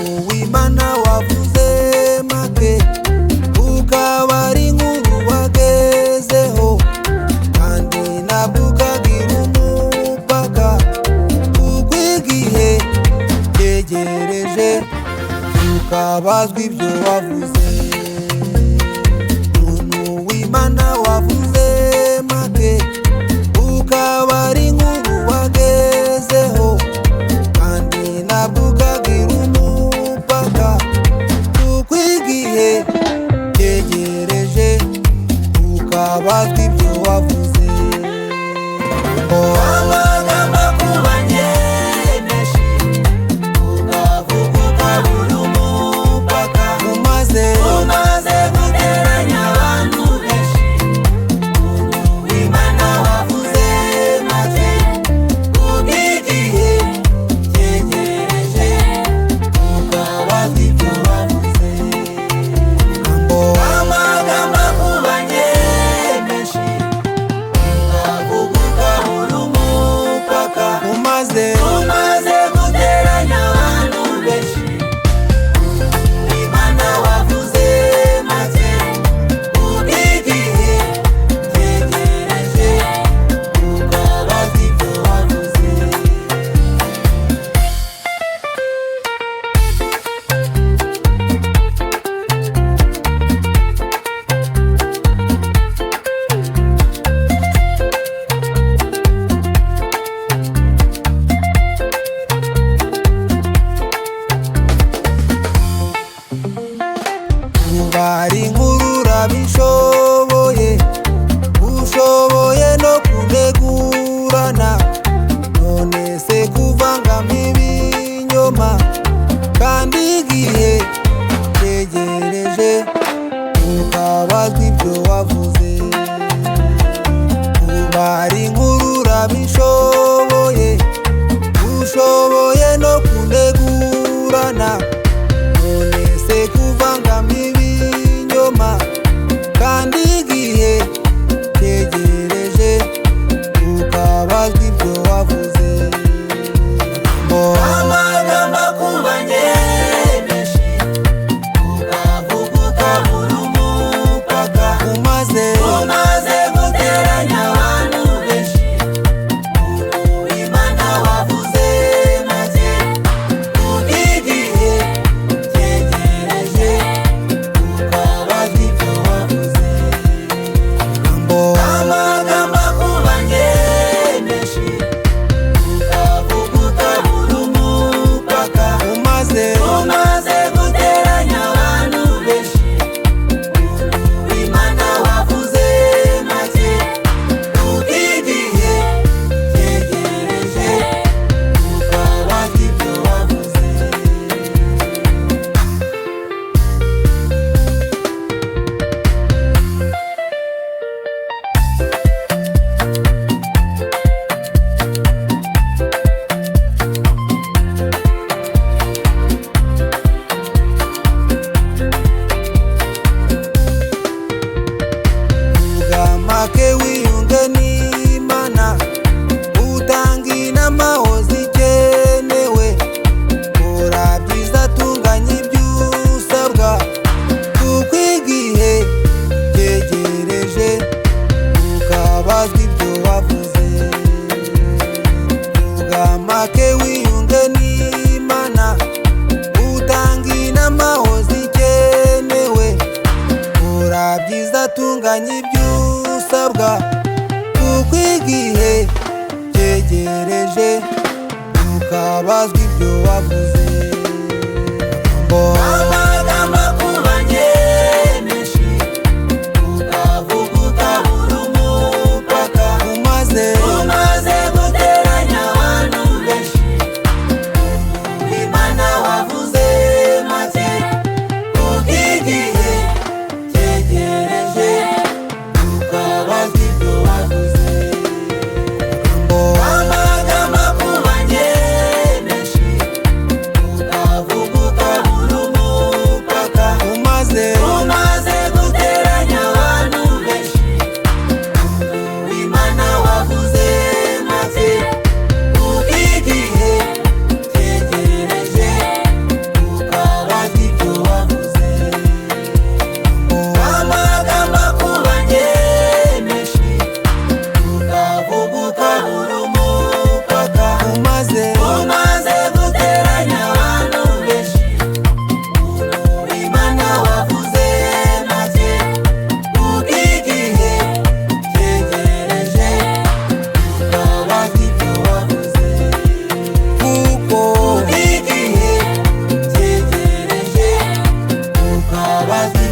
Uwimana wavuze make ukaba ari inkuru wagezeho, kandi ntabwo ukagira umupaka, kuko igihe cyegereje ukabazwa ibyo wavuze. Uwimana wavuze make ukaba ari inkuru wagezeho, kandi ntabwo ukagira umupaka, kuko igihe cyegereje ukabazwa ibyo wavuze. Amagambo akubanye menshi ukavuga ukabura umupaka, umaze guteranya abantu benshi. Uwimana wavuze make kuko igihe cyegereje ukabazwa ibyo wavuze. Amagambo akubanye menshi ukavuga ukabura umupaka, umaze guteranya abantu benshi. Uwimana wavuze make kuko igihe cyegereje ukabazwa ibyo wavuze. Ubara inkuru urabishoboye, ushoboye no kunegurana, none se kuvangamo ibinyoma, kandi igihe cyegereje ukabazwa ibyo wavuze. Ubara inkuru urabishoboye, ushoboye no kunegurana, none se kuvangamo ibinyoma, kandi igihe cyegereje ukabazwa ibyo wavuze. Amagambo akubanye menshi ukavuga ukabura umupaka, umaze guteranya abantu benshi. Uwimana wavuze make kuko igihe cyegereje ukabazwa ibyo wavuze. Amagambo akubanye menshi ukavuga ukabura umupaka, umaze guteranya abantu benshi. Uwimana wavuze make kuko igihe cyegereje ukabazwa ibyo wavuze. Vuga make wiyunge n'Imana, utanga inama aho zikenewe, kora byiza tunganya ibyo usabwa, kuko igihe cyegereje ukabazwa ibyo wavuze. Vuga make wiyunge n'Imana, utanga inama aho zikenewe, kora byiza tunganya ibyo usabwa, kuko igihe cyegereje ukabazwa ibyo wavuze. Amagambo akubanye menshi ukavuga ukabura umupaka, umaze guteranya abantu benshi. Uwimana wavuze make kuko igihe cyegereje ukabazwa ibyo wavuze. Amagambo akubanye menshi ukavuga ukabura umupaka, ukabazwa